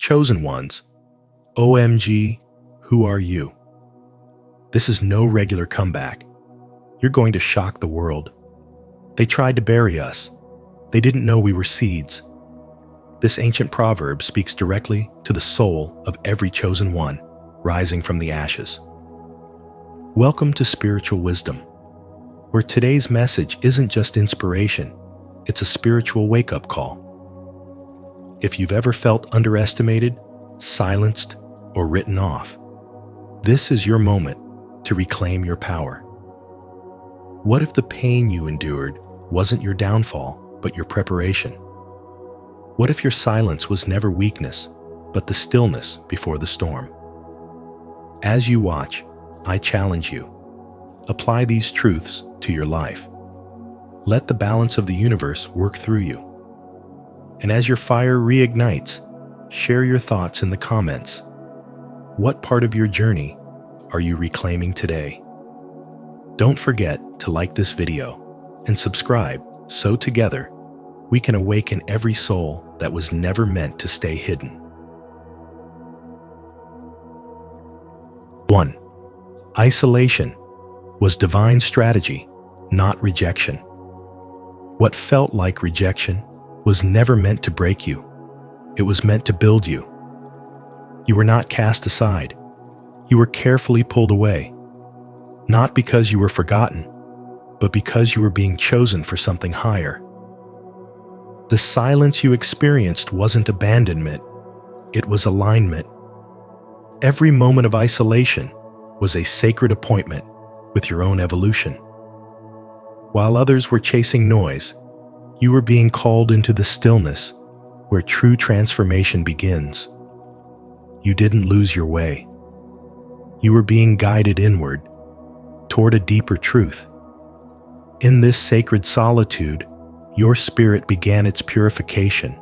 Chosen ones, OMG, who are you? This is no regular comeback. You're going to shock the world. They tried to bury us. They didn't know we were seeds. This ancient proverb speaks directly to the soul of every chosen one rising from the ashes. Welcome to Spiritual Wisdom, where today's message isn't just inspiration, it's a spiritual wake-up call. If you've ever felt underestimated, silenced, or written off, this is your moment to reclaim your power. What if the pain you endured wasn't your downfall, but your preparation? What if your silence was never weakness, but the stillness before the storm? As you watch, I challenge you. Apply these truths to your life. Let the balance of the universe work through you. And as your fire reignites, share your thoughts in the comments. What part of your journey are you reclaiming today? Don't forget to like this video and subscribe so together we can awaken every soul that was never meant to stay hidden. 1. Isolation was divine strategy, not rejection. What felt like rejection was never meant to break you. It was meant to build you. You were not cast aside. You were carefully pulled away, not because you were forgotten, but because you were being chosen for something higher. The silence you experienced wasn't abandonment, it was alignment. Every moment of isolation was a sacred appointment with your own evolution. While others were chasing noise, you were being called into the stillness where true transformation begins. You didn't lose your way. You were being guided inward, toward a deeper truth. In this sacred solitude, your spirit began its purification.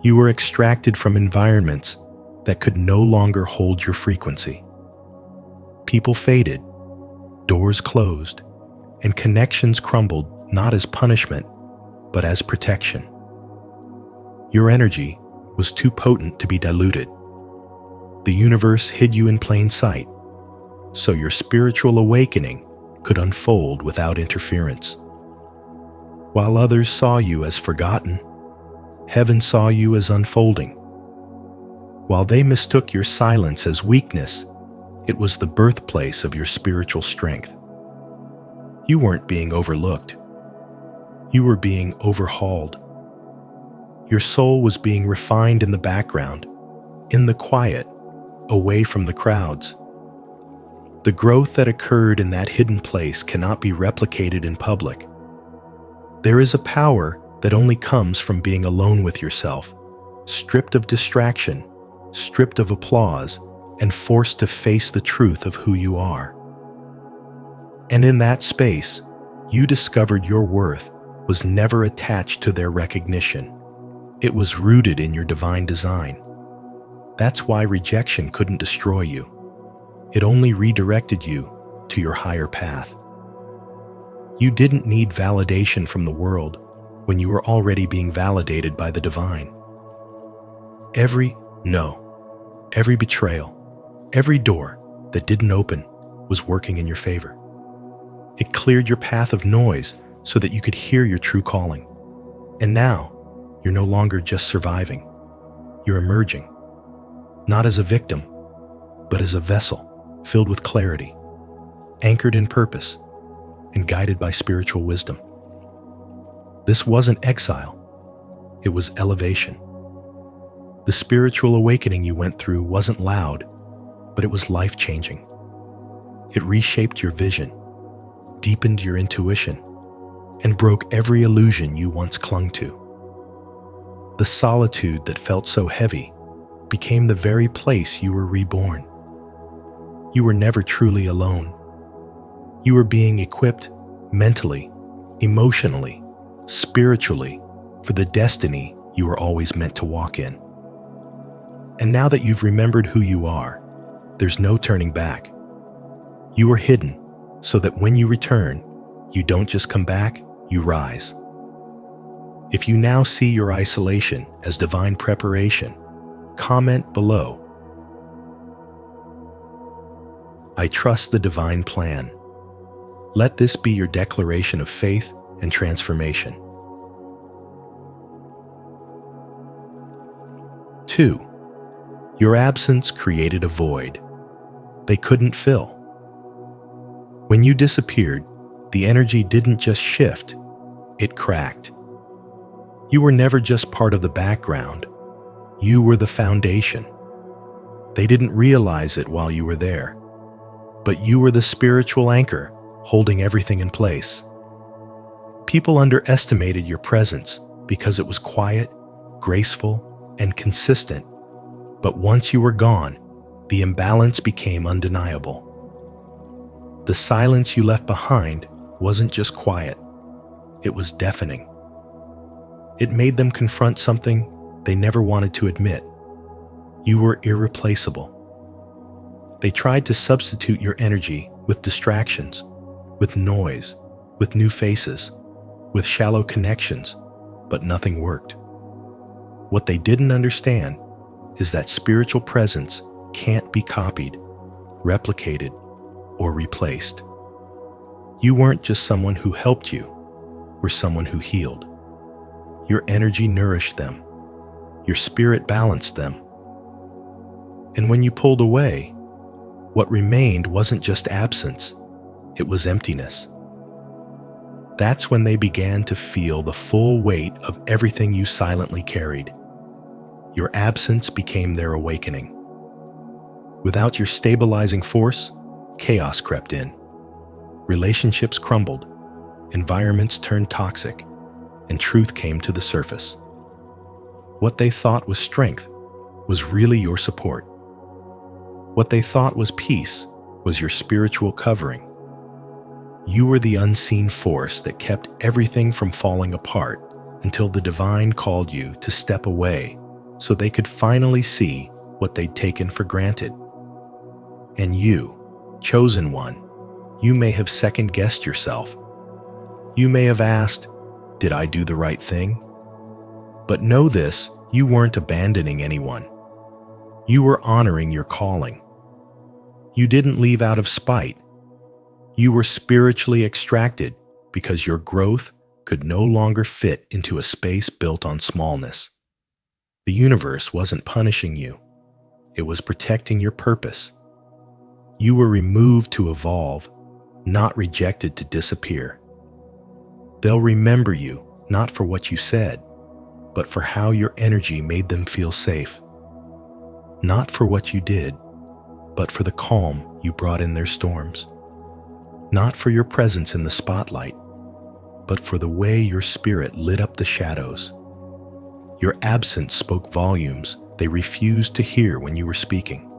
You were extracted from environments that could no longer hold your frequency. People faded, doors closed, and connections crumbled not as punishment, but as protection. Your energy was too potent to be diluted. The universe hid you in plain sight, so your spiritual awakening could unfold without interference. While others saw you as forgotten, heaven saw you as unfolding. While they mistook your silence as weakness, it was the birthplace of your spiritual strength. You weren't being overlooked. You were being overhauled. Your soul was being refined in the background, in the quiet, away from the crowds. The growth that occurred in that hidden place cannot be replicated in public. There is a power that only comes from being alone with yourself, stripped of distraction, stripped of applause, and forced to face the truth of who you are. And in that space, you discovered your worth was never attached to their recognition. It was rooted in your divine design. That's why rejection couldn't destroy you. It only redirected you to your higher path. You didn't need validation from the world when you were already being validated by the divine. Every no, every betrayal, every door that didn't open was working in your favor. It cleared your path of noise so that you could hear your true calling. And now, you're no longer just surviving. You're emerging, not as a victim, but as a vessel filled with clarity, anchored in purpose, and guided by spiritual wisdom. This wasn't exile, it was elevation. The spiritual awakening you went through wasn't loud, but it was life-changing. It reshaped your vision, deepened your intuition, and broke every illusion you once clung to. The solitude that felt so heavy became the very place you were reborn. You were never truly alone. You were being equipped mentally, emotionally, spiritually for the destiny you were always meant to walk in. And now that you've remembered who you are, there's no turning back. You are hidden so that when you return, you don't just come back, you rise. If you now see your isolation as divine preparation, Comment below. I trust the divine plan. Let this be your declaration of faith and transformation. 2. Your absence created a void they couldn't fill. When you disappeared, the energy didn't just shift, it cracked. You were never just part of the background. You were the foundation. They didn't realize it while you were there, but you were the spiritual anchor holding everything in place. People underestimated your presence because it was quiet, graceful, and consistent. But once you were gone, the imbalance became undeniable. The silence you left behind wasn't just quiet, it was deafening. It made them confront something they never wanted to admit. You were irreplaceable. They tried to substitute your energy with distractions, with noise, with new faces, with shallow connections, but nothing worked. What they didn't understand is that spiritual presence can't be copied, replicated, or replaced. You weren't just someone who helped you, were someone who healed. Your energy nourished them. Your spirit balanced them. And when you pulled away, what remained wasn't just absence, it was emptiness. That's when they began to feel the full weight of everything you silently carried. Your absence became their awakening. Without your stabilizing force, chaos crept in. Relationships crumbled, environments turned toxic, and truth came to the surface. What they thought was strength was really your support. What they thought was peace was your spiritual covering. You were the unseen force that kept everything from falling apart until the divine called you to step away so they could finally see what they'd taken for granted. And you, chosen one, you may have second-guessed yourself. You may have asked, "Did I do the right thing?" But know this, you weren't abandoning anyone. You were honoring your calling. You didn't leave out of spite. You were spiritually extracted because your growth could no longer fit into a space built on smallness. The universe wasn't punishing you. It was protecting your purpose. You were removed to evolve, not rejected to disappear. They'll remember you not for what you said, but for how your energy made them feel safe. Not for what you did, but for the calm you brought in their storms. Not for your presence in the spotlight, but for the way your spirit lit up the shadows. Your absence spoke volumes they refused to hear when you were speaking.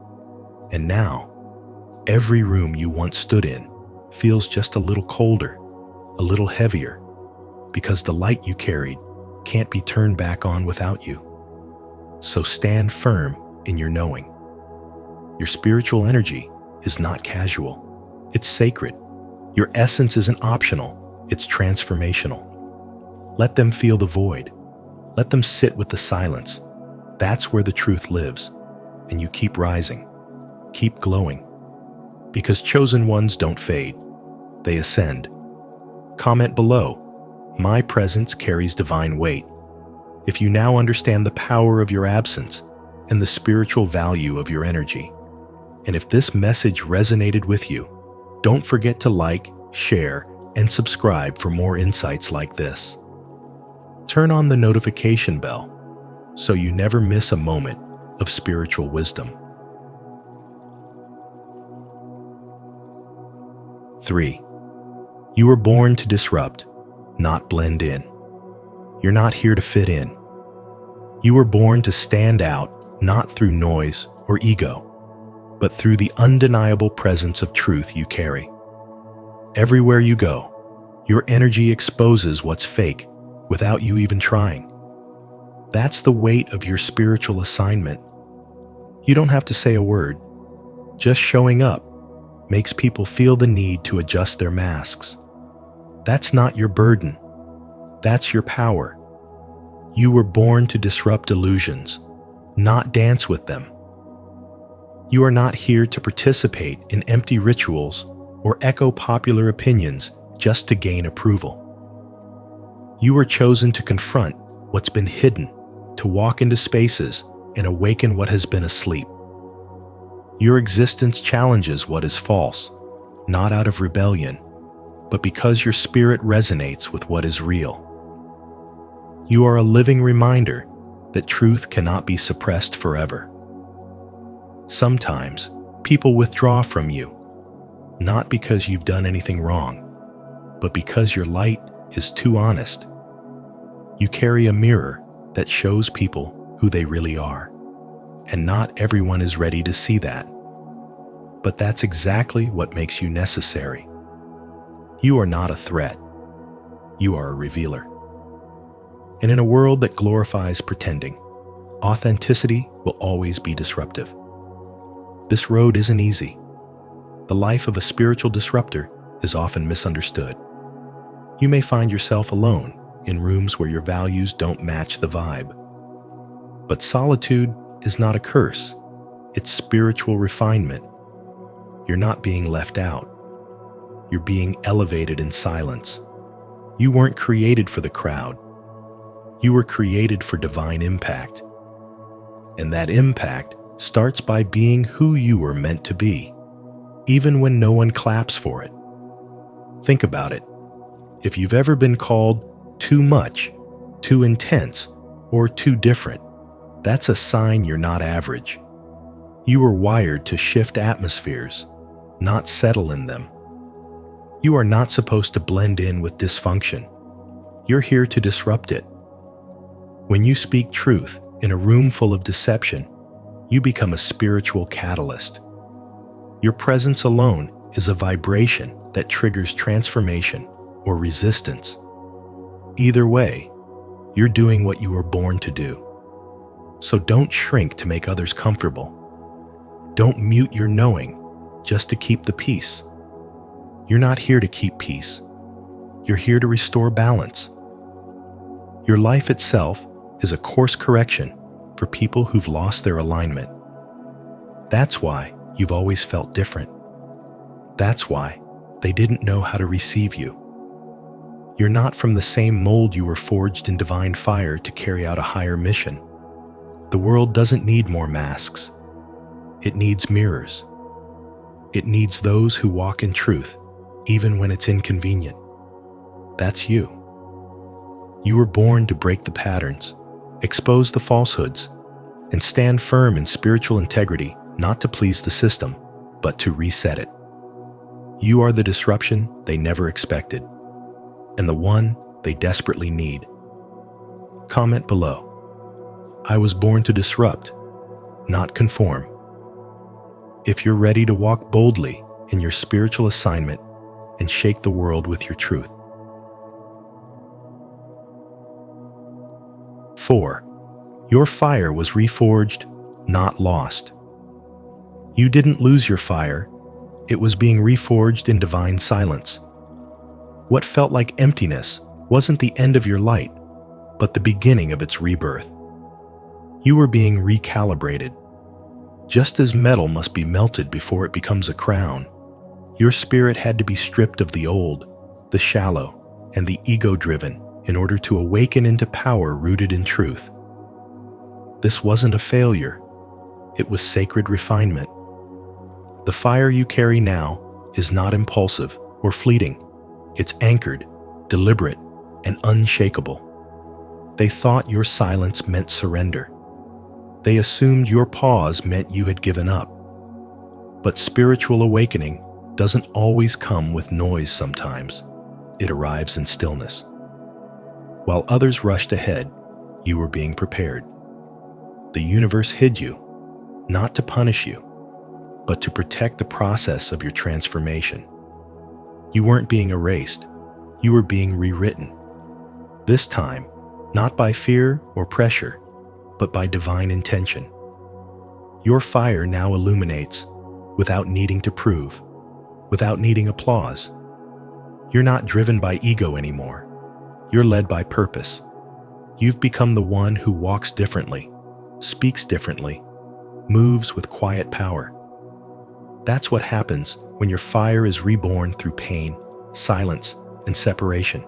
And now, every room you once stood in feels just a little colder, a little heavier, because the light you carried can't be turned back on without you. So stand firm in your knowing. Your spiritual energy is not casual. It's sacred. Your essence isn't optional. It's transformational. Let them feel the void. Let them sit with the silence. That's where the truth lives. And you keep rising. Keep glowing. Because chosen ones don't fade. They ascend. Comment below. My presence carries divine weight. If you now understand the power of your absence and the spiritual value of your energy, and if this message resonated with you, don't forget to like, share, and subscribe for more insights like this. Turn on the notification bell so you never miss a moment of spiritual wisdom. 3. You were born to disrupt, not blend in. You're not here to fit in. You were born to stand out, not through noise or ego, but through the undeniable presence of truth you carry. Everywhere you go, your energy exposes what's fake without you even trying. That's the weight of your spiritual assignment. You don't have to say a word. Just showing up makes people feel the need to adjust their masks. That's not your burden. That's your power. You were born to disrupt illusions, not dance with them. You are not here to participate in empty rituals or echo popular opinions just to gain approval. You were chosen to confront what's been hidden, to walk into spaces and awaken what has been asleep. Your existence challenges what is false, not out of rebellion, but because your spirit resonates with what is real. You are a living reminder that truth cannot be suppressed forever. Sometimes, people withdraw from you, not because you've done anything wrong, but because your light is too honest. You carry a mirror that shows people who they really are, and not everyone is ready to see that. But that's exactly what makes you necessary. You are not a threat. You are a revealer. And in a world that glorifies pretending, authenticity will always be disruptive. This road isn't easy. The life of a spiritual disruptor is often misunderstood. You may find yourself alone in rooms where your values don't match the vibe. But solitude is not a curse. It's spiritual refinement. You're not being left out. You're being elevated in silence. You weren't created for the crowd. You were created for divine impact. And that impact starts by being who you were meant to be, even when no one claps for it. Think about it. If you've ever been called too much, too intense, or too different, that's a sign you're not average. You were wired to shift atmospheres, not settle in them. You are not supposed to blend in with dysfunction. You're here to disrupt it. When you speak truth in a room full of deception, you become a spiritual catalyst. Your presence alone is a vibration that triggers transformation or resistance. Either way, you're doing what you were born to do. So don't shrink to make others comfortable. Don't mute your knowing just to keep the peace. You're not here to keep peace. You're here to restore balance. Your life itself is a course correction for people who've lost their alignment. That's why you've always felt different. That's why they didn't know how to receive you. You're not from the same mold. You were forged in divine fire to carry out a higher mission. The world doesn't need more masks. It needs mirrors. It needs those who walk in truth, even when it's inconvenient. That's you. You were born to break the patterns, expose the falsehoods, and stand firm in spiritual integrity, not to please the system, but to reset it. You are the disruption they never expected, and the one they desperately need. Comment below. I was born to disrupt, not conform. If you're ready to walk boldly in your spiritual assignment and shake the world with your truth. 4. Your fire was reforged, not lost. You didn't lose your fire. It was being reforged in divine silence. What felt like emptiness wasn't the end of your light, but the beginning of its rebirth. You were being recalibrated. Just as metal must be melted before it becomes a crown, your spirit had to be stripped of the old, the shallow, and the ego-driven in order to awaken into power rooted in truth. This wasn't a failure. It was sacred refinement. The fire you carry now is not impulsive or fleeting. It's anchored, deliberate, and unshakable. They thought your silence meant surrender. They assumed your pause meant you had given up. But spiritual awakening doesn't always come with noise sometimes. It arrives in stillness. While others rushed ahead, you were being prepared. The universe hid you, not to punish you, but to protect the process of your transformation. You weren't being erased. You were being rewritten. This time, not by fear or pressure, but by divine intention. Your fire now illuminates without needing to prove, without needing applause. You're not driven by ego anymore. You're led by purpose. You've become the one who walks differently, speaks differently, moves with quiet power. That's what happens when your fire is reborn through pain, silence, and separation.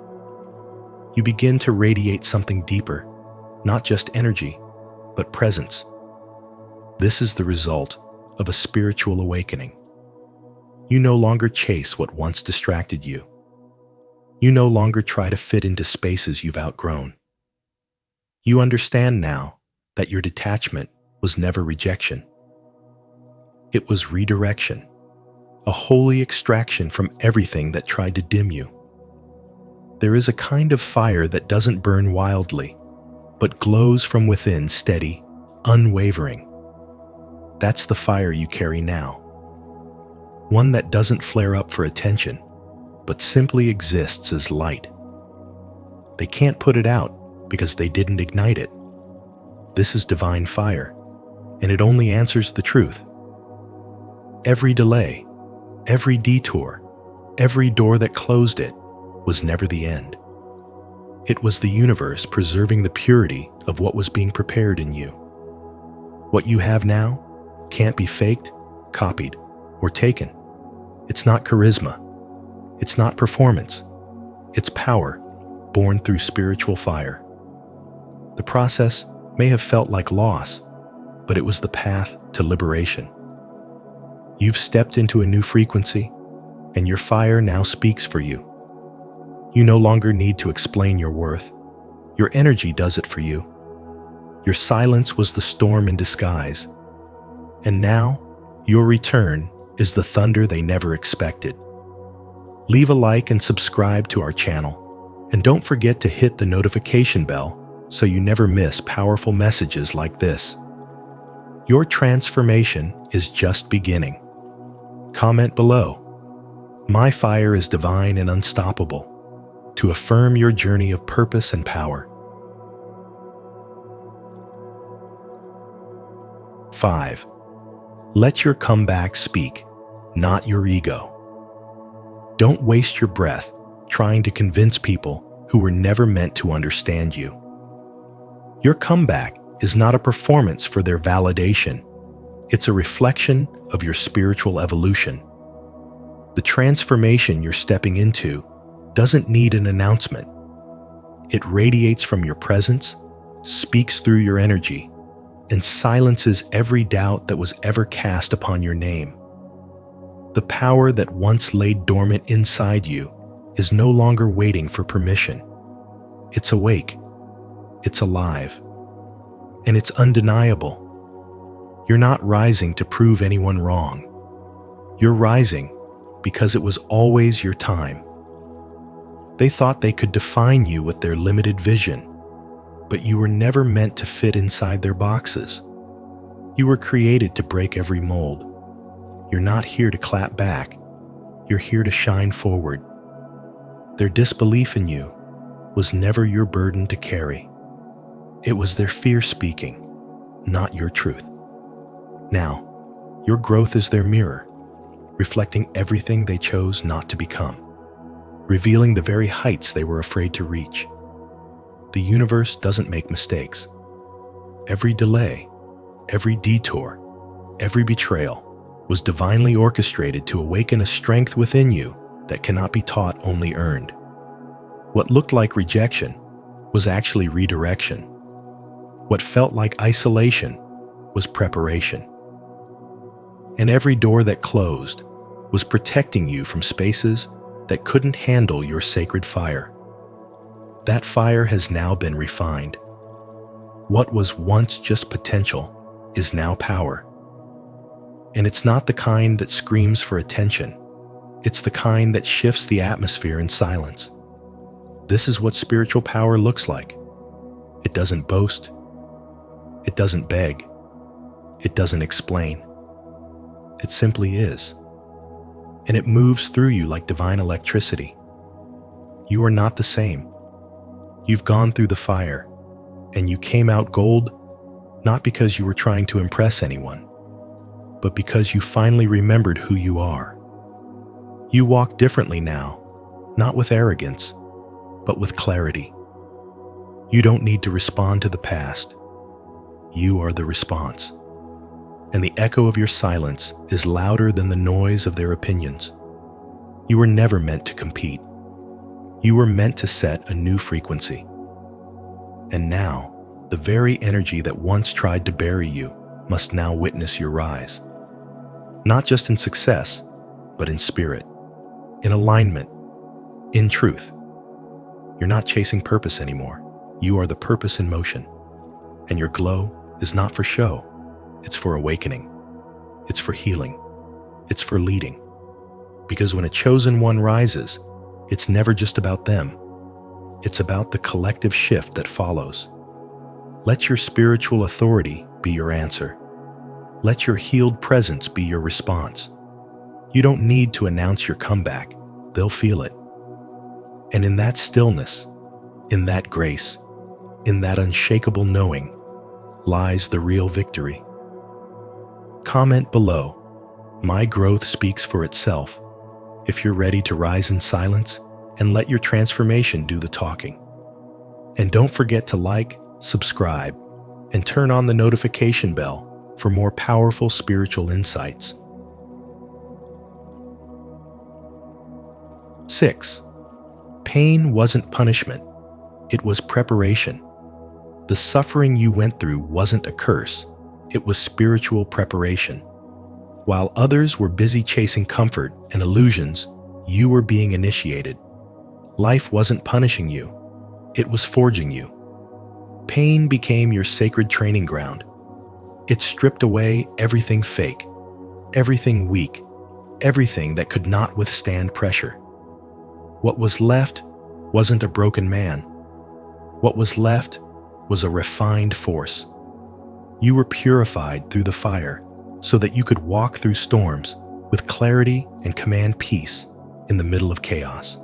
You begin to radiate something deeper, not just energy, but presence. This is the result of a spiritual awakening. You no longer chase what once distracted you. You no longer try to fit into spaces you've outgrown. You understand now that your detachment was never rejection. It was redirection, a holy extraction from everything that tried to dim you. There is a kind of fire that doesn't burn wildly, but glows from within, steady, unwavering. That's the fire you carry now. One that doesn't flare up for attention, but simply exists as light. They can't put it out because they didn't ignite it. This is divine fire, and it only answers the truth. Every delay, every detour, every door that closed it was never the end. It was the universe preserving the purity of what was being prepared in you. What you have now can't be faked, copied, or taken. It's not charisma. It's not performance. It's power, born through spiritual fire. The process may have felt like loss, but it was the path to liberation. You've stepped into a new frequency, and your fire now speaks for you. You no longer need to explain your worth. Your energy does it for you. Your silence was the storm in disguise. And now, your return is the thunder they never expected. Leave a like and subscribe to our channel. And don't forget to hit the notification bell so you never miss powerful messages like this. Your transformation is just beginning. Comment below. My fire is divine and unstoppable, to affirm your journey of purpose and power. 5. Let your comeback speak, not your ego. Don't waste your breath trying to convince people who were never meant to understand you. Your comeback is not a performance for their validation. It's a reflection of your spiritual evolution. The transformation you're stepping into doesn't need an announcement. It radiates from your presence, speaks through your energy, and silences every doubt that was ever cast upon your name. The power that once lay dormant inside you is no longer waiting for permission. It's awake, it's alive, and it's undeniable. You're not rising to prove anyone wrong. You're rising because it was always your time. They thought they could define you with their limited vision, but you were never meant to fit inside their boxes. You were created to break every mold. You're not here to clap back. You're here to shine forward. Their disbelief in you was never your burden to carry. It was their fear speaking, not your truth. Now, your growth is their mirror, reflecting everything they chose not to become, revealing the very heights they were afraid to reach. The universe doesn't make mistakes. Every delay, every detour, every betrayal was divinely orchestrated to awaken a strength within you that cannot be taught, only earned. What looked like rejection was actually redirection. What felt like isolation was preparation. And every door that closed was protecting you from spaces that couldn't handle your sacred fire. That fire has now been refined. What was once just potential is now power. And it's not the kind that screams for attention. It's the kind that shifts the atmosphere in silence. This is what spiritual power looks like. It doesn't boast. It doesn't beg. It doesn't explain. It simply is. And it moves through you like divine electricity. You are not the same. You've gone through the fire, and you came out gold, not because you were trying to impress anyone, but because you finally remembered who you are. You walk differently now, not with arrogance, but with clarity. You don't need to respond to the past. You are the response. And the echo of your silence is louder than the noise of their opinions. You were never meant to compete. You were meant to set a new frequency. And now, the very energy that once tried to bury you must now witness your rise. Not just in success, but in spirit, in alignment, in truth. You're not chasing purpose anymore. You are the purpose in motion. And your glow is not for show. It's for awakening. It's for healing. It's for leading. Because when a chosen one rises, it's never just about them. It's about the collective shift that follows. Let your spiritual authority be your answer. Let your healed presence be your response. You don't need to announce your comeback. They'll feel it. And in that stillness, in that grace, in that unshakable knowing, lies the real victory. Comment below. My growth speaks for itself. If you're ready to rise in silence and let your transformation do the talking. And don't forget to like, subscribe, and turn on the notification bell for more powerful spiritual insights. 6. Pain wasn't punishment. It was preparation. The suffering you went through wasn't a curse. It was spiritual preparation. While others were busy chasing comfort and illusions, you were being initiated. Life wasn't punishing you. It was forging you. Pain became your sacred training ground. It stripped away everything fake, everything weak, everything that could not withstand pressure. What was left wasn't a broken man. What was left was a refined force. You were purified through the fire so that you could walk through storms with clarity and command peace in the middle of chaos.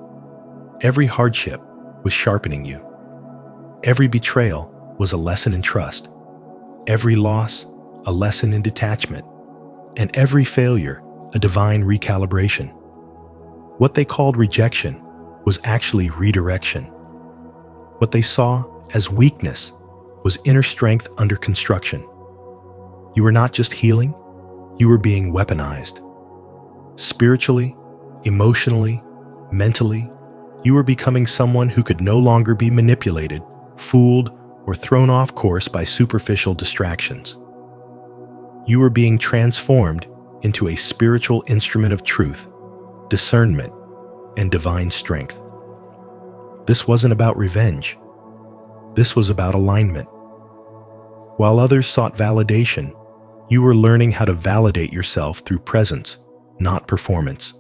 Every hardship was sharpening you. Every betrayal was a lesson in trust. Every loss, a lesson in detachment. And every failure, a divine recalibration. What they called rejection was actually redirection. What they saw as weakness was inner strength under construction. You were not just healing, you were being weaponized. Spiritually, emotionally, mentally, you were becoming someone who could no longer be manipulated, fooled, or thrown off course by superficial distractions. You were being transformed into a spiritual instrument of truth, discernment, and divine strength. This wasn't about revenge. This was about alignment. While others sought validation, you were learning how to validate yourself through presence, not performance.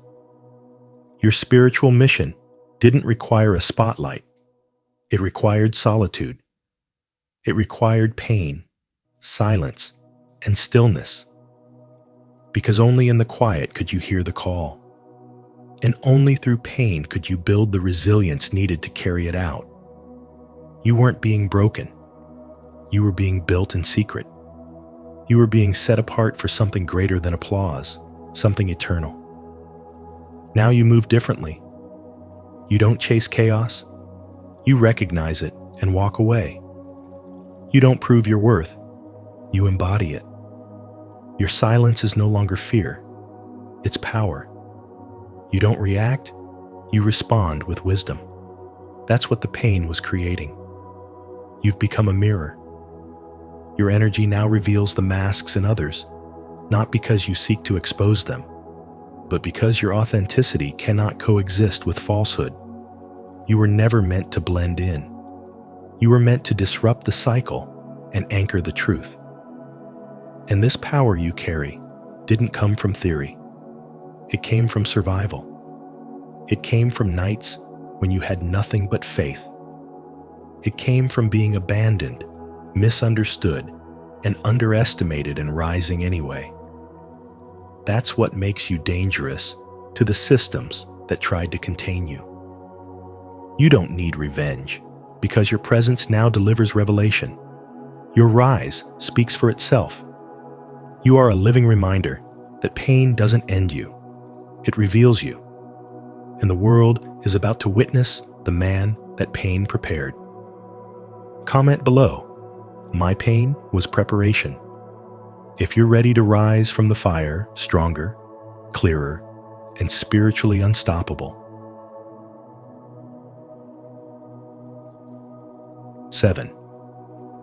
Your spiritual mission didn't require a spotlight. It required solitude. It required pain, silence, and stillness. Because only in the quiet could you hear the call. And only through pain could you build the resilience needed to carry it out. You weren't being broken. You were being built in secret. You were being set apart for something greater than applause, something eternal. Now you move differently. You don't chase chaos. You recognize it and walk away. You don't prove your worth. You embody it. Your silence is no longer fear. It's power. You don't react. You respond with wisdom. That's what the pain was creating. You've become a mirror. Your energy now reveals the masks in others, not because you seek to expose them, but because your authenticity cannot coexist with falsehood. You were never meant to blend in. You were meant to disrupt the cycle and anchor the truth. And this power you carry didn't come from theory. It came from survival. It came from nights when you had nothing but faith. It came from being abandoned, misunderstood, and underestimated and rising anyway. That's what makes you dangerous to the systems that tried to contain you. You don't need revenge because your presence now delivers revelation. Your rise speaks for itself. You are a living reminder that pain doesn't end you. It reveals you. And the world is about to witness the man that pain prepared. Comment below. My pain was preparation. If you're ready to rise from the fire, stronger, clearer, and spiritually unstoppable. 7.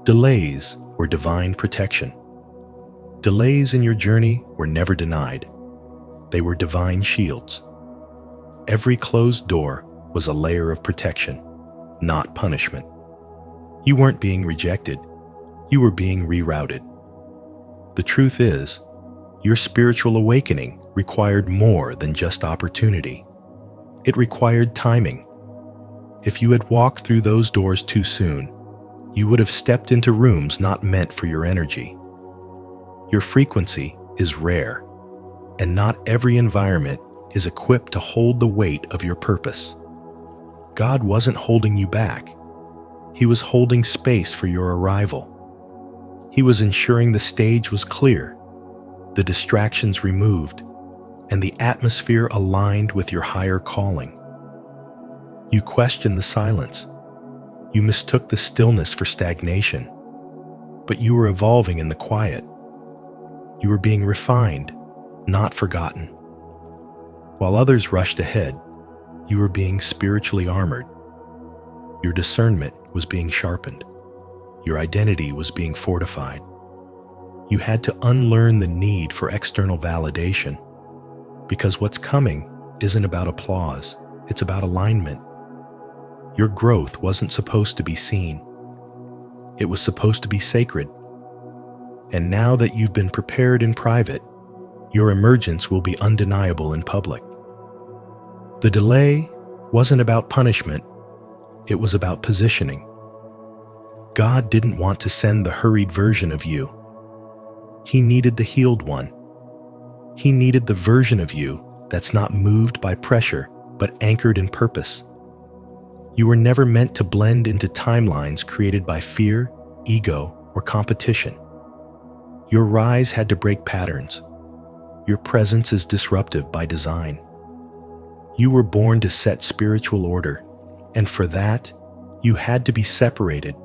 Delays were divine protection. Delays in your journey were never denied. They were divine shields. Every closed door was a layer of protection, not punishment. You weren't being rejected. You were being rerouted. The truth is, your spiritual awakening required more than just opportunity. It required timing. If you had walked through those doors too soon, you would have stepped into rooms not meant for your energy. Your frequency is rare, and not every environment is equipped to hold the weight of your purpose. God wasn't holding you back. He was holding space for your arrival. He was ensuring the stage was clear, the distractions removed, and the atmosphere aligned with your higher calling. You questioned the silence. You mistook the stillness for stagnation, but you were evolving in the quiet. You were being refined, not forgotten. While others rushed ahead, you were being spiritually armored. Your discernment was being sharpened. Your identity was being fortified. You had to unlearn the need for external validation, because what's coming isn't about applause, it's about alignment. Your growth wasn't supposed to be seen. It was supposed to be sacred. And now that you've been prepared in private, your emergence will be undeniable in public. The delay wasn't about punishment, it was about positioning. God didn't want to send the hurried version of you. He needed the healed one. He needed the version of you that's not moved by pressure, but anchored in purpose. You were never meant to blend into timelines created by fear, ego, or competition. Your rise had to break patterns. Your presence is disruptive by design. You were born to set spiritual order, and for that, you had to be separated,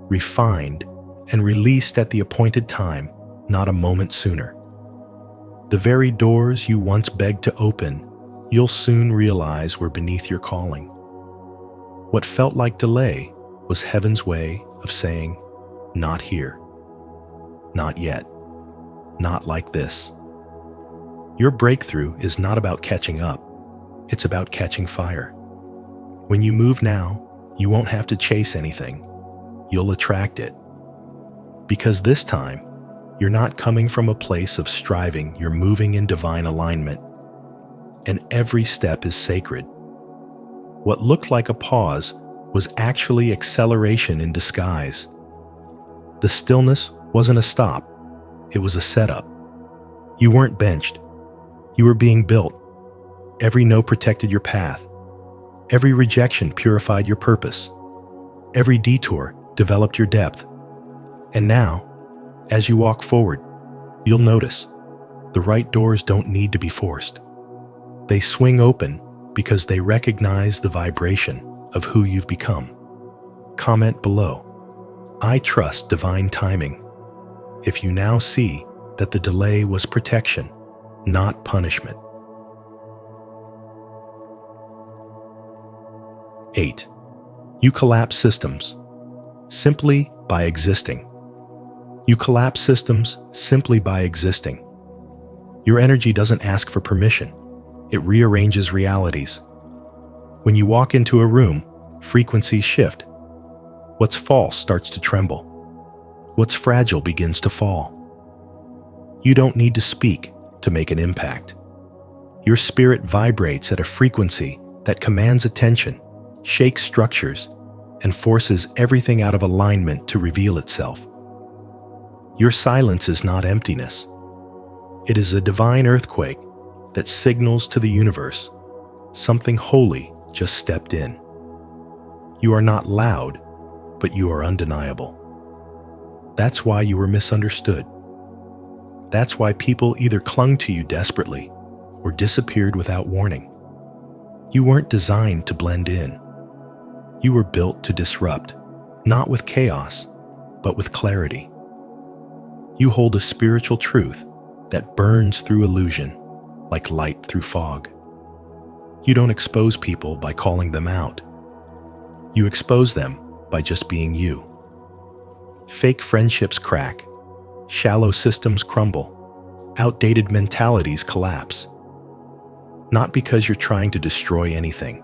refined, and released at the appointed time, not a moment sooner. The very doors you once begged to open, you'll soon realize were beneath your calling. What felt like delay was heaven's way of saying, not here, not yet, not like this. Your breakthrough is not about catching up, it's about catching fire. When you move now, you won't have to chase anything. You'll attract it. Because this time, you're not coming from a place of striving, you're moving in divine alignment. And every step is sacred. What looked like a pause was actually acceleration in disguise. The stillness wasn't a stop, it was a setup. You weren't benched, you were being built. Every no protected your path. Every rejection purified your purpose. Every detour developed your depth. And now, as you walk forward, you'll notice the right doors don't need to be forced. They swing open because they recognize the vibration of who you've become. Comment below, I trust divine timing, if you now see that the delay was protection, not punishment. 8. You collapse systems simply by existing. You collapse systems simply by existing. Your energy doesn't ask for permission. It rearranges realities. When you walk into a room, frequencies shift. What's false starts to tremble. What's fragile begins to fall. You don't need to speak to make an impact. Your spirit vibrates at a frequency that commands attention, shakes structures, and forces everything out of alignment to reveal itself. Your silence is not emptiness. It is a divine earthquake that signals to the universe something holy just stepped in. You are not loud, but you are undeniable. That's why you were misunderstood. That's why people either clung to you desperately or disappeared without warning. You weren't designed to blend in. You were built to disrupt, not with chaos, but with clarity. You hold a spiritual truth that burns through illusion like light through fog. You don't expose people by calling them out. You expose them by just being you. Fake friendships crack, shallow systems crumble, outdated mentalities collapse. Not because you're trying to destroy anything,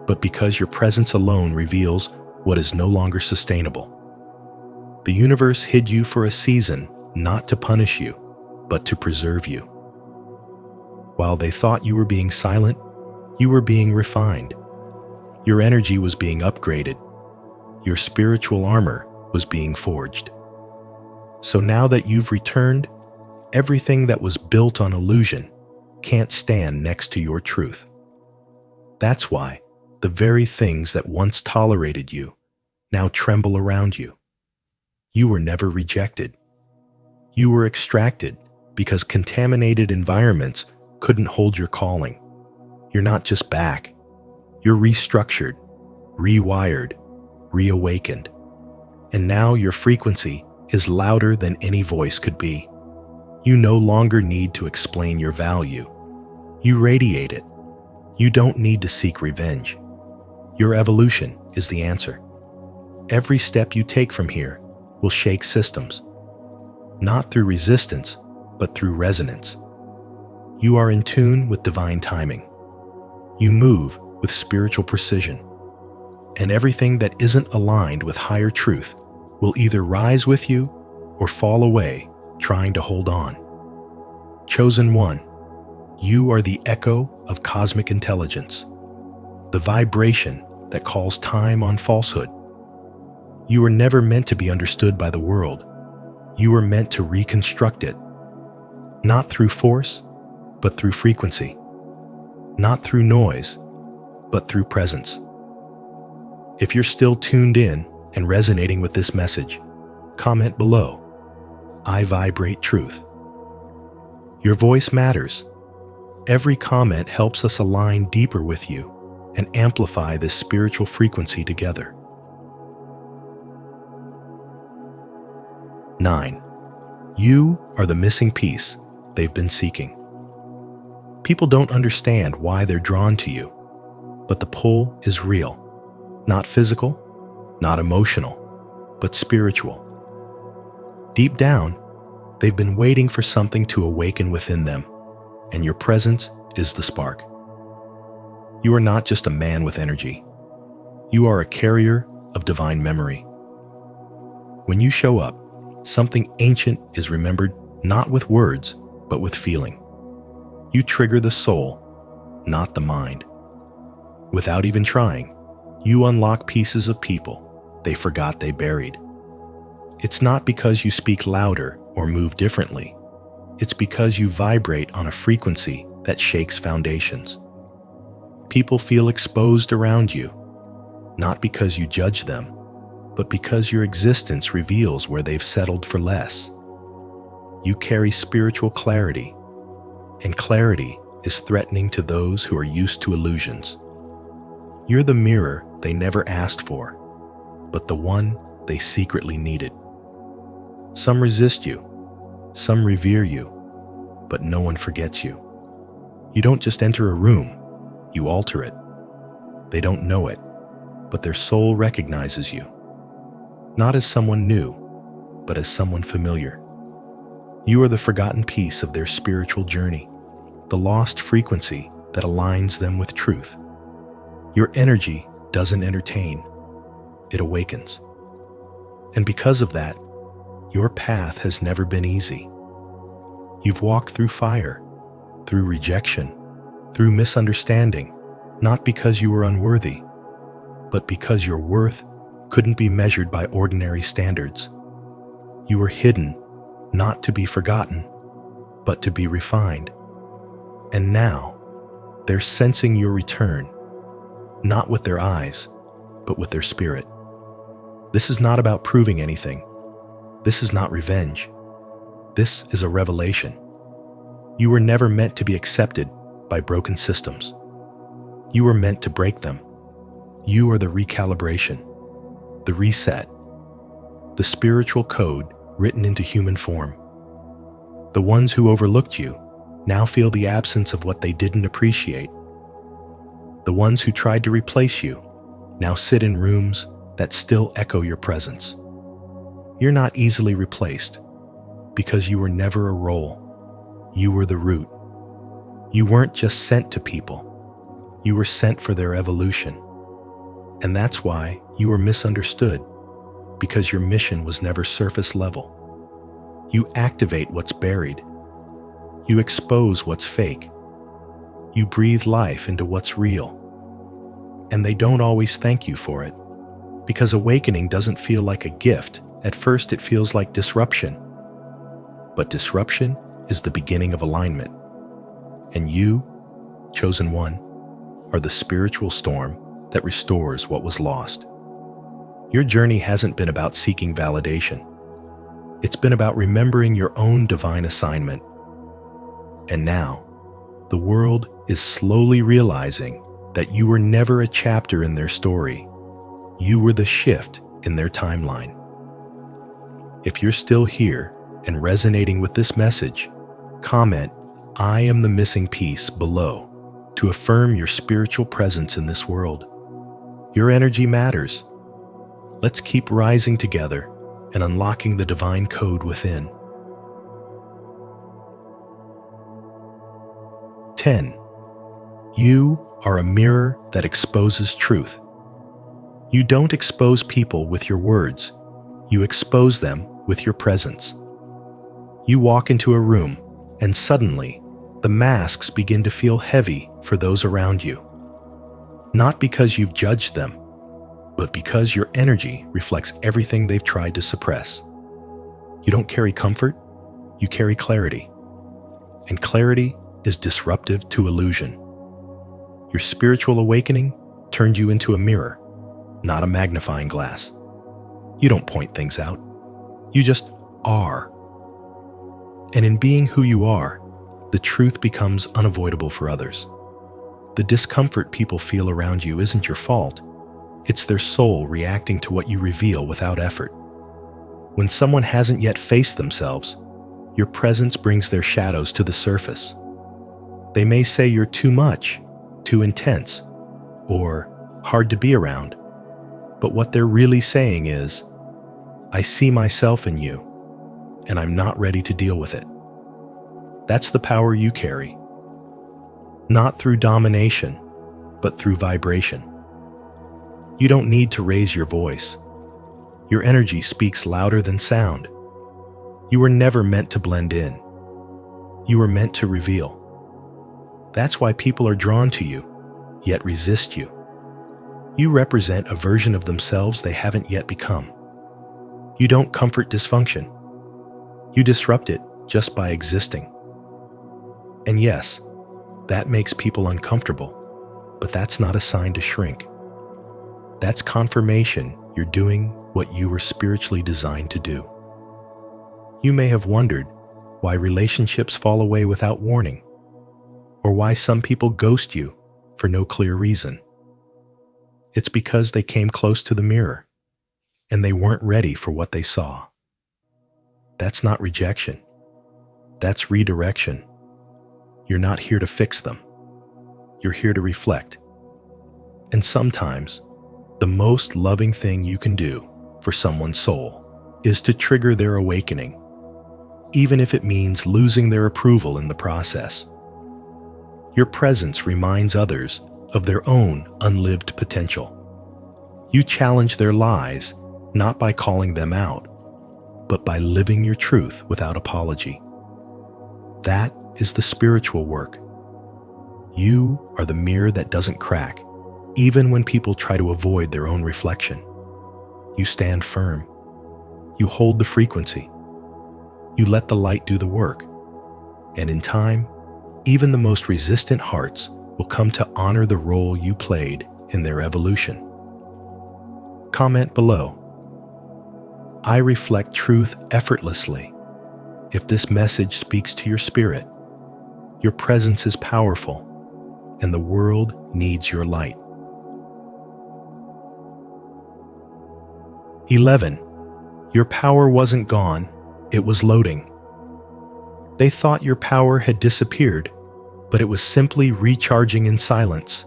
but because your presence alone reveals what is no longer sustainable. The universe hid you for a season, not to punish you, but to preserve you. While they thought you were being silent, you were being refined. Your energy was being upgraded. Your spiritual armor was being forged. So now that you've returned, everything that was built on illusion can't stand next to your truth. That's why the very things that once tolerated you now tremble around you. You were never rejected. You were extracted because contaminated environments couldn't hold your calling. You're not just back. You're restructured, rewired, reawakened. And now your frequency is louder than any voice could be. You no longer need to explain your value. You radiate it. You don't need to seek revenge. Your evolution is the answer. Every step you take from here will shake systems, not through resistance, but through resonance. You are in tune with divine timing. You move with spiritual precision. And everything that isn't aligned with higher truth will either rise with you or fall away trying to hold on. Chosen one, you are the echo of cosmic intelligence, the vibration that calls time on falsehood. You were never meant to be understood by the world. You were meant to reconstruct it, not through force, but through frequency, not through noise, but through presence. If you're still tuned in and resonating with this message, comment below. I vibrate truth. Your voice matters. Every comment helps us align deeper with you and amplify this spiritual frequency together. 9. You are the missing piece they've been seeking. People don't understand why they're drawn to you, but the pull is real. Not physical, not emotional, but spiritual. Deep down, they've been waiting for something to awaken within them, and your presence is the spark. You are not just a man with energy. You are a carrier of divine memory. When you show up, something ancient is remembered not with words, but with feeling. You trigger the soul, not the mind. Without even trying, you unlock pieces of people they forgot they buried. It's not because you speak louder or move differently. It's because you vibrate on a frequency that shakes foundations. People feel exposed around you, not because you judge them, but because your existence reveals where they've settled for less. You carry spiritual clarity, and clarity is threatening to those who are used to illusions. You're the mirror they never asked for, but the one they secretly needed. Some resist you, some revere you, but no one forgets you. You don't just enter a room, you alter it. They don't know it, but their soul recognizes you, not as someone new, but as someone familiar. You are the forgotten piece of their spiritual journey, the lost frequency that aligns them with truth. Your energy doesn't entertain, it awakens. And because of that, your path has never been easy. You've walked through fire, through rejection, through misunderstanding, not because you were unworthy, but because your worth couldn't be measured by ordinary standards. You were hidden, not to be forgotten, but to be refined. And now, they're sensing your return, not with their eyes, but with their spirit. This is not about proving anything. This is not revenge. This is a revelation. You were never meant to be accepted by broken systems. You were meant to break them. You are the recalibration, the reset, the the spiritual code written into human form. The ones who overlooked you now feel the absence of what they didn't appreciate. The ones who tried to replace you now sit in rooms that still echo your presence. You're not easily replaced because you were never a role. You were the root. You weren't just sent to people. You were sent for their evolution. And that's why you were misunderstood, because your mission was never surface level. You activate what's buried. You expose what's fake. You breathe life into what's real. And they don't always thank you for it, because awakening doesn't feel like a gift. At first, it feels like disruption. But disruption is the beginning of alignment. And you, chosen one, are the spiritual storm that restores what was lost. Your journey hasn't been about seeking validation. It's been about remembering your own divine assignment. And now, the world is slowly realizing that you were never a chapter in their story. You were the shift in their timeline. If you're still here and resonating with this message, comment, "I am the missing piece" below to affirm your spiritual presence in this world. Your energy matters. Let's keep rising together and unlocking the divine code within. 10. You are a mirror that exposes truth. You don't expose people with your words. You expose them with your presence. You walk into a room, and suddenly, the masks begin to feel heavy for those around you. Not because you've judged them, but because your energy reflects everything they've tried to suppress. You don't carry comfort, you carry clarity. And clarity is disruptive to illusion. Your spiritual awakening turned you into a mirror, not a magnifying glass. You don't point things out. You just are. And in being who you are, the truth becomes unavoidable for others. The discomfort people feel around you isn't your fault. It's their soul reacting to what you reveal without effort. When someone hasn't yet faced themselves, your presence brings their shadows to the surface. They may say you're too much, too intense, or hard to be around. But what they're really saying is, "I see myself in you, and I'm not ready to deal with it." That's the power you carry. Not through domination, but through vibration. You don't need to raise your voice. Your energy speaks louder than sound. You were never meant to blend in. You were meant to reveal. That's why people are drawn to you, yet resist you. You represent a version of themselves they haven't yet become. You don't comfort dysfunction. You disrupt it just by existing. And yes, that makes people uncomfortable, but that's not a sign to shrink. That's confirmation you're doing what you were spiritually designed to do. You may have wondered why relationships fall away without warning, or why some people ghost you for no clear reason. It's because they came close to the mirror, and they weren't ready for what they saw. That's not rejection. That's redirection. You're not here to fix them. You're here to reflect. And sometimes, the most loving thing you can do for someone's soul is to trigger their awakening, even if it means losing their approval in the process. Your presence reminds others of their own unlived potential. You challenge their lies not by calling them out, but by living your truth without apology. That is the spiritual work. You are the mirror that doesn't crack, even when people try to avoid their own reflection. You stand firm. You hold the frequency. You let the light do the work. And in time, even the most resistant hearts will come to honor the role you played in their evolution. Comment below. I reflect truth effortlessly. If this message speaks to your spirit, your presence is powerful, and the world needs your light. 11. Your power wasn't gone, it was loading. They thought your power had disappeared, but it was simply recharging in silence.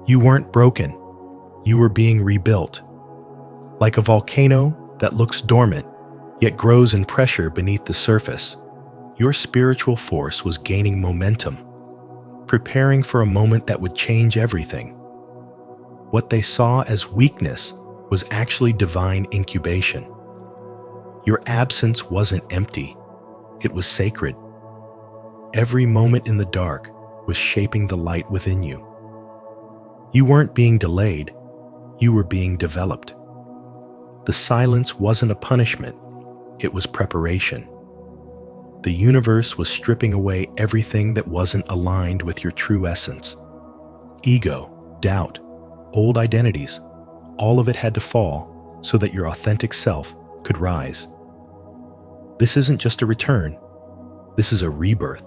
You weren't broken, you were being rebuilt. Like a volcano that looks dormant, yet grows in pressure beneath the surface, your spiritual force was gaining momentum, preparing for a moment that would change everything. What they saw as weakness was actually divine incubation. Your absence wasn't empty, it was sacred. Every moment in the dark was shaping the light within you. You weren't being delayed, you were being developed. The silence wasn't a punishment, it was preparation. The universe was stripping away everything that wasn't aligned with your true essence. Ego, doubt, old identities, all of it had to fall so that your authentic self could rise. This isn't just a return, this is a rebirth,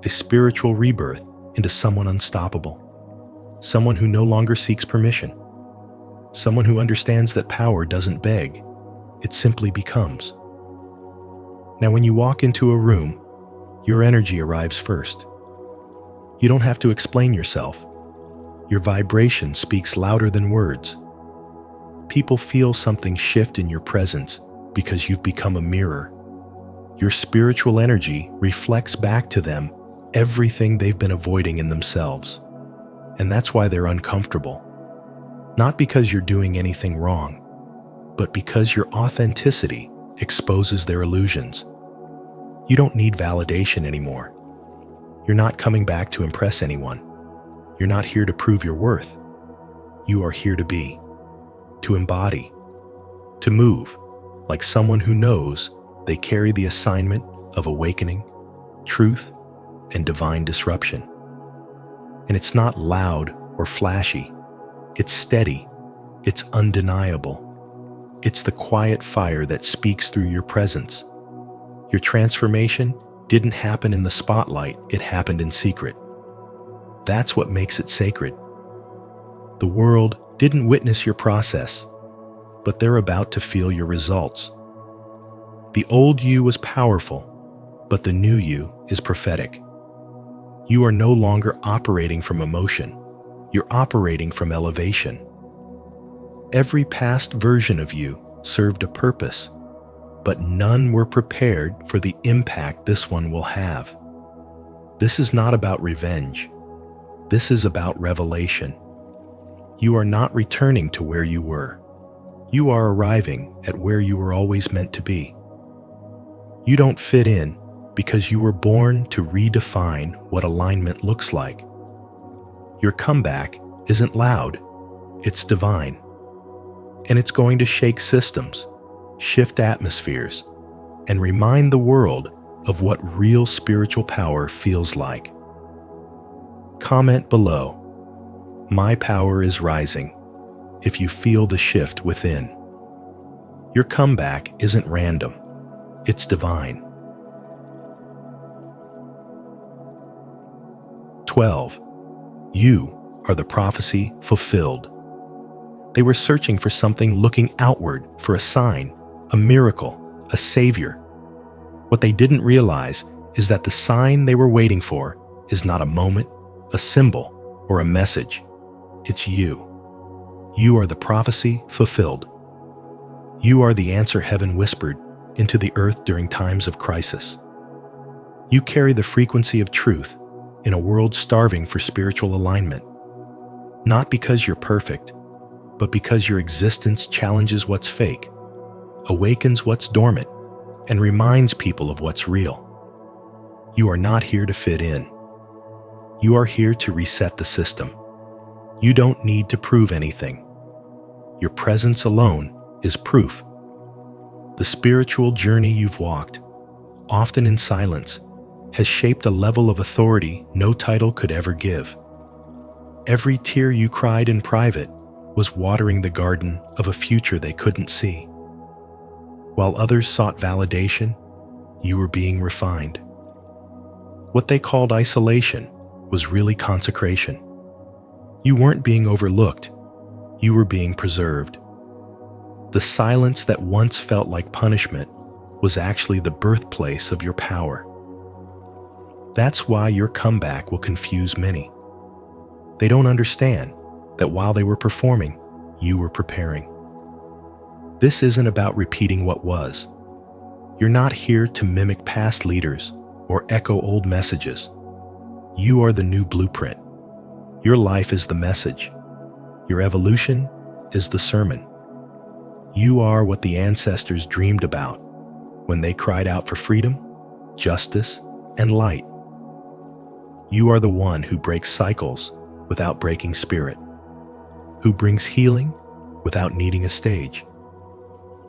a spiritual rebirth into someone unstoppable, someone who no longer seeks permission, someone who understands that power doesn't beg, it simply becomes. Now, when you walk into a room, your energy arrives first. You don't have to explain yourself. Your vibration speaks louder than words. People feel something shift in your presence because you've become a mirror. Your spiritual energy reflects back to them everything they've been avoiding in themselves. And that's why they're uncomfortable. Not because you're doing anything wrong, but because your authenticity exposes their illusions. You don't need validation anymore. You're not coming back to impress anyone. You're not here to prove your worth. You are here to be, to embody, to move like someone who knows they carry the assignment of awakening, truth, and divine disruption. And it's not loud or flashy. It's steady. It's undeniable. It's the quiet fire that speaks through your presence. Your transformation didn't happen in the spotlight, it happened in secret. That's what makes it sacred. The world didn't witness your process, but they're about to feel your results. The old you was powerful, but the new you is prophetic. You are no longer operating from emotion, you're operating from elevation. Every past version of you served a purpose, but none were prepared for the impact this one will have. This is not about revenge. This is about revelation. You are not returning to where you were. You are arriving at where you were always meant to be. You don't fit in because you were born to redefine what alignment looks like. Your comeback isn't loud, it's divine. And it's going to shake systems, shift atmospheres, and remind the world of what real spiritual power feels like. Comment below, "My power is rising," if you feel the shift within. Your comeback isn't random, it's divine. 12. You are the prophecy fulfilled. They were searching for something, looking outward for a sign, a miracle, a savior. What they didn't realize is that the sign they were waiting for is not a moment, a symbol, or a message. It's you. You are the prophecy fulfilled. You are the answer heaven whispered into the earth during times of crisis. You carry the frequency of truth in a world starving for spiritual alignment. Not because you're perfect, but because your existence challenges what's fake, awakens what's dormant, and reminds people of what's real. You are not here to fit in. You are here to reset the system. You don't need to prove anything. Your presence alone is proof. The spiritual journey you've walked, often in silence, has shaped a level of authority no title could ever give. Every tear you cried in private was watering the garden of a future they couldn't see. While others sought validation, you were being refined. What they called isolation was really consecration. You weren't being overlooked, you were being preserved. The silence that once felt like punishment was actually the birthplace of your power. That's why your comeback will confuse many. They don't understand that while they were performing, you were preparing. This isn't about repeating what was. You're not here to mimic past leaders or echo old messages. You are the new blueprint. Your life is the message. Your evolution is the sermon. You are what the ancestors dreamed about when they cried out for freedom, justice, and light. You are the one who breaks cycles without breaking spirit, who brings healing without needing a stage.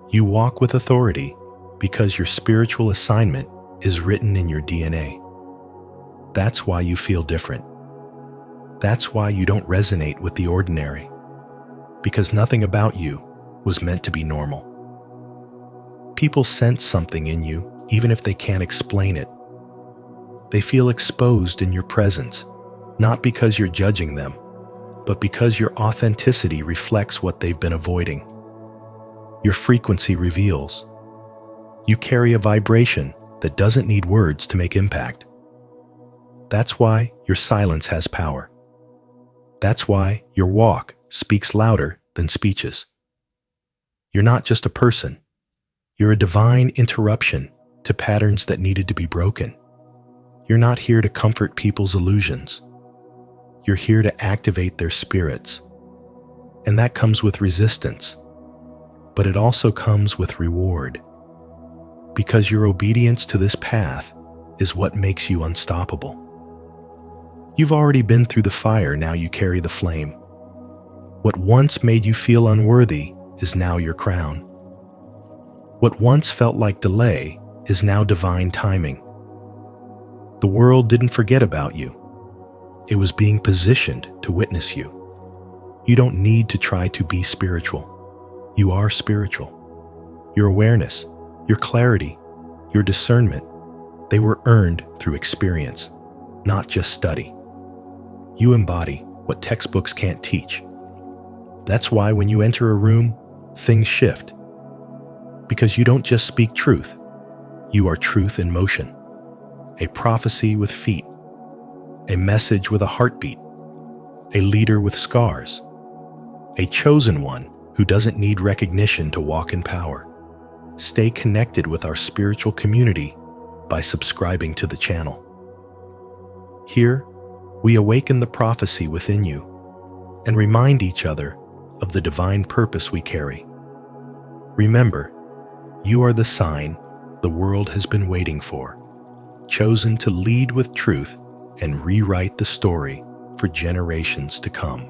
You walk with authority because your spiritual assignment is written in your DNA. That's why you feel different. That's why you don't resonate with the ordinary, because nothing about you was meant to be normal. People sense something in you even if they can't explain it. They feel exposed in your presence, not because you're judging them, but because your authenticity reflects what they've been avoiding. Your frequency reveals. You carry a vibration that doesn't need words to make impact. That's why your silence has power. That's why your walk speaks louder than speeches. You're not just a person. You're a divine interruption to patterns that needed to be broken. You're not here to comfort people's illusions. You're here to activate their spirits. And that comes with resistance. But it also comes with reward. Because your obedience to this path is what makes you unstoppable. You've already been through the fire, now you carry the flame. What once made you feel unworthy is now your crown. What once felt like delay is now divine timing. The world didn't forget about you. It was being positioned to witness you. You don't need to try to be spiritual. You are spiritual. Your awareness, your clarity, your discernment, they were earned through experience, not just study. You embody what textbooks can't teach. That's why when you enter a room, things shift. Because you don't just speak truth, you are truth in motion. A prophecy with feet, a message with a heartbeat, a leader with scars, a chosen one who doesn't need recognition to walk in power. Stay connected with our spiritual community by subscribing to the channel. Here, we awaken the prophecy within you and remind each other of the divine purpose we carry. Remember, you are the sign the world has been waiting for, chosen to lead with truth and rewrite the story for generations to come.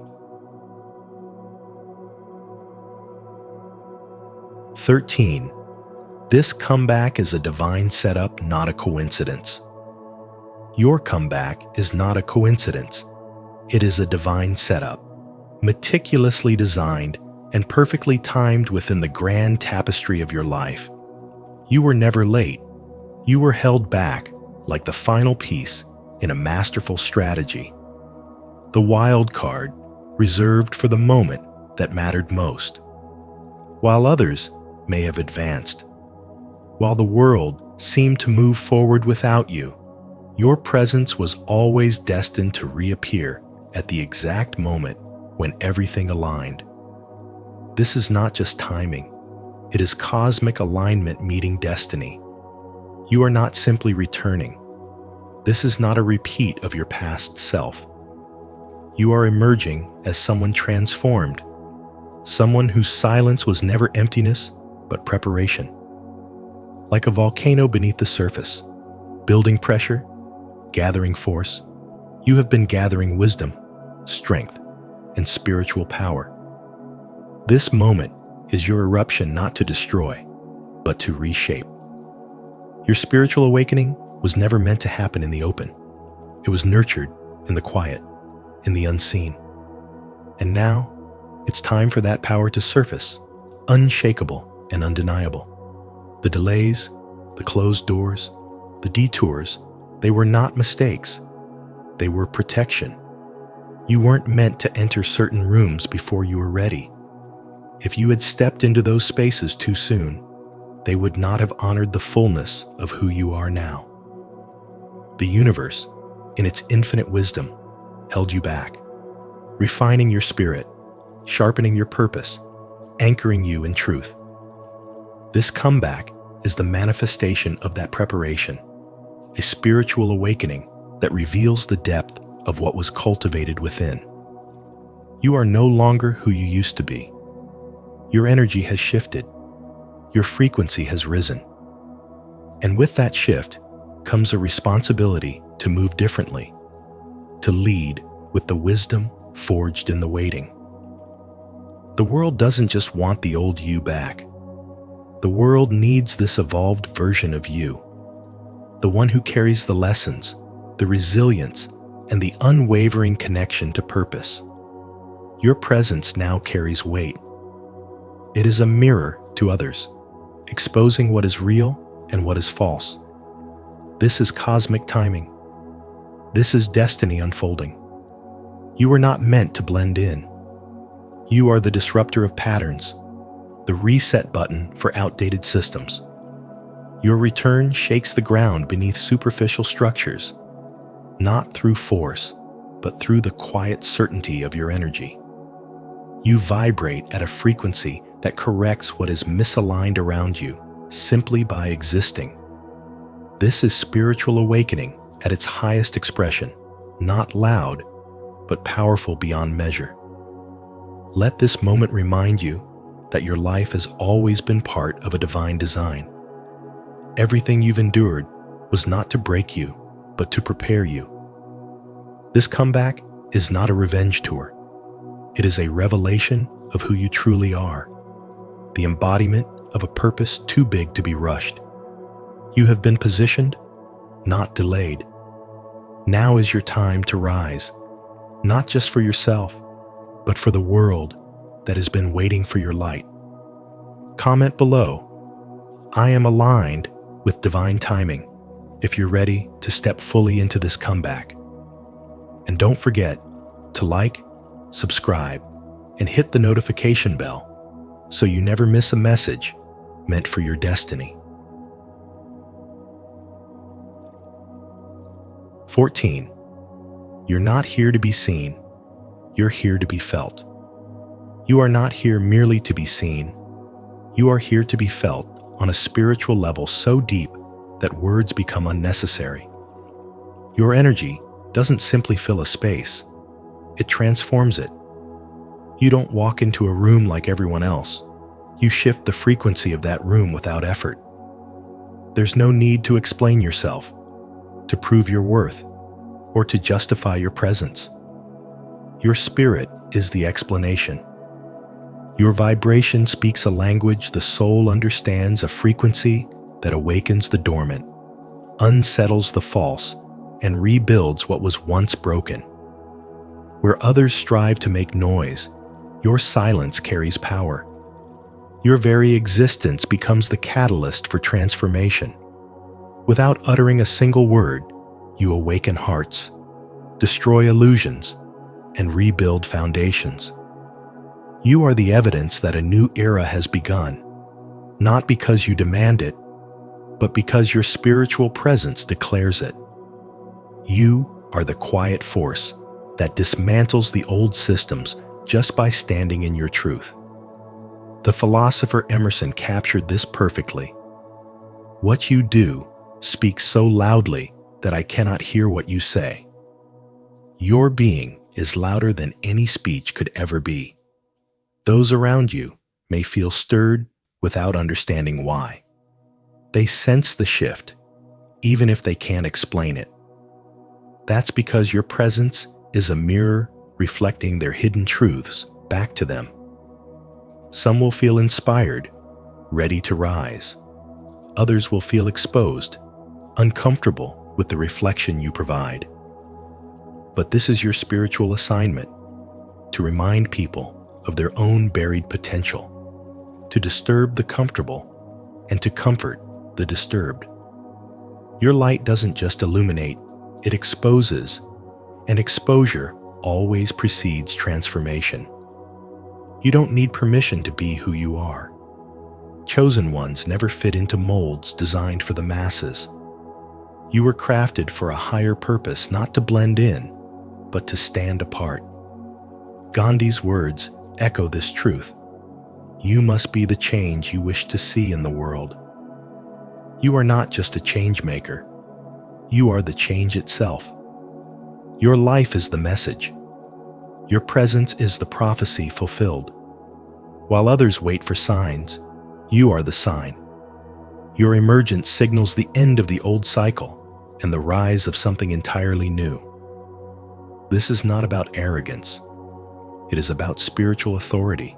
13. This comeback is a divine setup, not a coincidence. Your comeback is not a coincidence. It is a divine setup, meticulously designed and perfectly timed within the grand tapestry of your life. You were never late. You were held back like the final piece in a masterful strategy. The wild card reserved for the moment that mattered most. While others may have advanced, while the world seemed to move forward without you, your presence was always destined to reappear at the exact moment when everything aligned. This is not just timing. It is cosmic alignment meeting destiny. You are not simply returning. This is not a repeat of your past self. You are emerging as someone transformed, someone whose silence was never emptiness, but preparation. Like a volcano beneath the surface, building pressure, gathering force, you have been gathering wisdom, strength, and spiritual power. This moment is your eruption not to destroy, but to reshape. Your spiritual awakening was never meant to happen in the open. It was nurtured in the quiet, in the unseen. And now, it's time for that power to surface, unshakable and undeniable. The delays, the closed doors, the detours, they were not mistakes. They were protection. You weren't meant to enter certain rooms before you were ready. If you had stepped into those spaces too soon, they would not have honored the fullness of who you are now. The universe, in its infinite wisdom, held you back, refining your spirit, sharpening your purpose, anchoring you in truth. This comeback is the manifestation of that preparation, a spiritual awakening that reveals the depth of what was cultivated within. You are no longer who you used to be. Your energy has shifted. Your frequency has risen. And with that shift comes a responsibility to move differently, to lead with the wisdom forged in the waiting. The world doesn't just want the old you back. The world needs this evolved version of you, the one who carries the lessons, the resilience, and the unwavering connection to purpose. Your presence now carries weight. It is a mirror to others, exposing what is real and what is false. This is cosmic timing. This is destiny unfolding. You were not meant to blend in. You are the disruptor of patterns, the reset button for outdated systems. Your return shakes the ground beneath superficial structures, not through force, but through the quiet certainty of your energy. You vibrate at a frequency that corrects what is misaligned around you simply by existing. This is spiritual awakening at its highest expression, not loud, but powerful beyond measure. Let this moment remind you that your life has always been part of a divine design. Everything you've endured was not to break you, but to prepare you. This comeback is not a revenge tour. It is a revelation of who you truly are, the embodiment of a purpose too big to be rushed. You have been positioned, not delayed. Now is your time to rise, not just for yourself, but for the world that has been waiting for your light. Comment below, "I am aligned with divine timing," if you're ready to step fully into this comeback. And don't forget to like, subscribe, and hit the notification bell so you never miss a message meant for your destiny. 14. You're not here to be seen. You're here to be felt. You are not here merely to be seen. You are here to be felt on a spiritual level so deep that words become unnecessary. Your energy doesn't simply fill a space. It transforms it. You don't walk into a room like everyone else. You shift the frequency of that room without effort. There's no need to explain yourself, to prove your worth, or to justify your presence. Your spirit is the explanation. Your vibration speaks a language the soul understands, a frequency that awakens the dormant, unsettles the false, and rebuilds what was once broken. Where others strive to make noise, your silence carries power. Your very existence becomes the catalyst for transformation. Without uttering a single word, you awaken hearts, destroy illusions, and rebuild foundations. You are the evidence that a new era has begun, not because you demand it, but because your spiritual presence declares it. You are the quiet force that dismantles the old systems just by standing in your truth. The philosopher Emerson captured this perfectly. What you do speaks so loudly that I cannot hear what you say. Your being is louder than any speech could ever be. Those around you may feel stirred without understanding why. They sense the shift, even if they can't explain it. That's because your presence is a mirror reflecting their hidden truths back to them. Some will feel inspired, ready to rise. Others will feel exposed, uncomfortable with the reflection you provide. But this is your spiritual assignment, to remind people of their own buried potential, to disturb the comfortable, and to comfort the disturbed. Your light doesn't just illuminate, it exposes, and exposure always precedes transformation. You don't need permission to be who you are. Chosen ones never fit into molds designed for the masses. You were crafted for a higher purpose, not to blend in, but to stand apart. Gandhi's words echo this truth. You must be the change you wish to see in the world. You are not just a change maker. You are the change itself. Your life is the message. Your presence is the prophecy fulfilled. While others wait for signs, you are the sign. Your emergence signals the end of the old cycle and the rise of something entirely new. This is not about arrogance. It is about spiritual authority.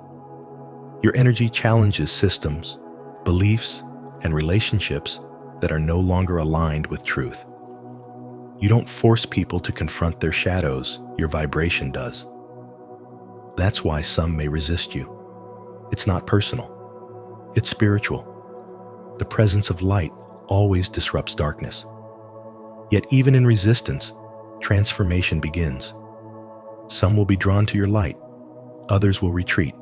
Your energy challenges systems, beliefs, and relationships that are no longer aligned with truth. You don't force people to confront their shadows, your vibration does. That's why some may resist you. It's not personal. It's spiritual. The presence of light always disrupts darkness. Yet even in resistance, transformation begins. Some will be drawn to your light, others will retreat,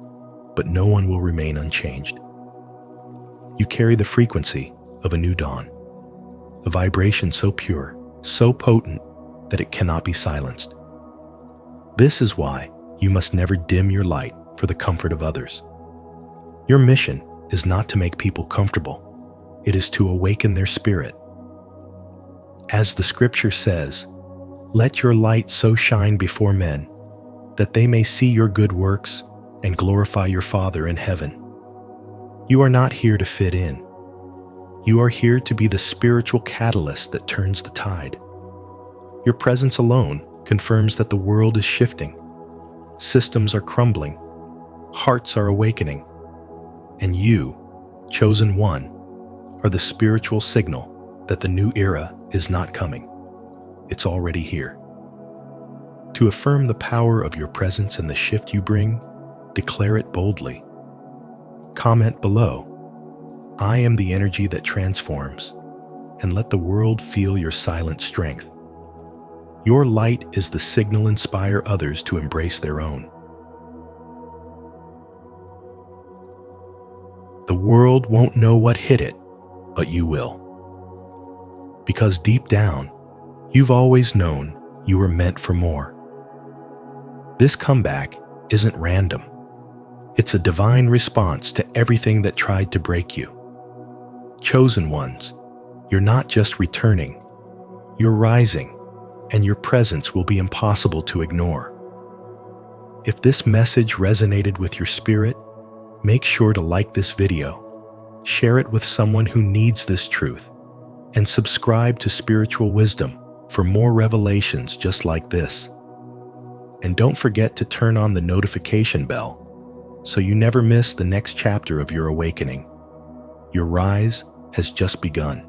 but no one will remain unchanged. You carry the frequency of a new dawn, a vibration so pure, so potent that it cannot be silenced. This is why you must never dim your light for the comfort of others. Your mission is not to make people comfortable. It is to awaken their spirit. As the scripture says, "Let your light so shine before men, that they may see your good works and glorify your Father in heaven." You are not here to fit in. You are here to be the spiritual catalyst that turns the tide. Your presence alone confirms that the world is shifting. Systems are crumbling. Hearts are awakening. And you, chosen one, are the spiritual signal that the new era is not coming. It's already here. To affirm the power of your presence and the shift you bring, declare it boldly. Comment below, "I am the energy that transforms," and let the world feel your silent strength. Your light is the signal inspire others to embrace their own. The world won't know what hit it, but you will. Because deep down, you've always known you were meant for more. This comeback isn't random. It's a divine response to everything that tried to break you. Chosen ones, you're not just returning, you're rising, and your presence will be impossible to ignore. If this message resonated with your spirit, make sure to like this video, share it with someone who needs this truth, and subscribe to Spiritual Wisdom for more revelations just like this. And don't forget to turn on the notification bell so you never miss the next chapter of your awakening. Your rise has just begun.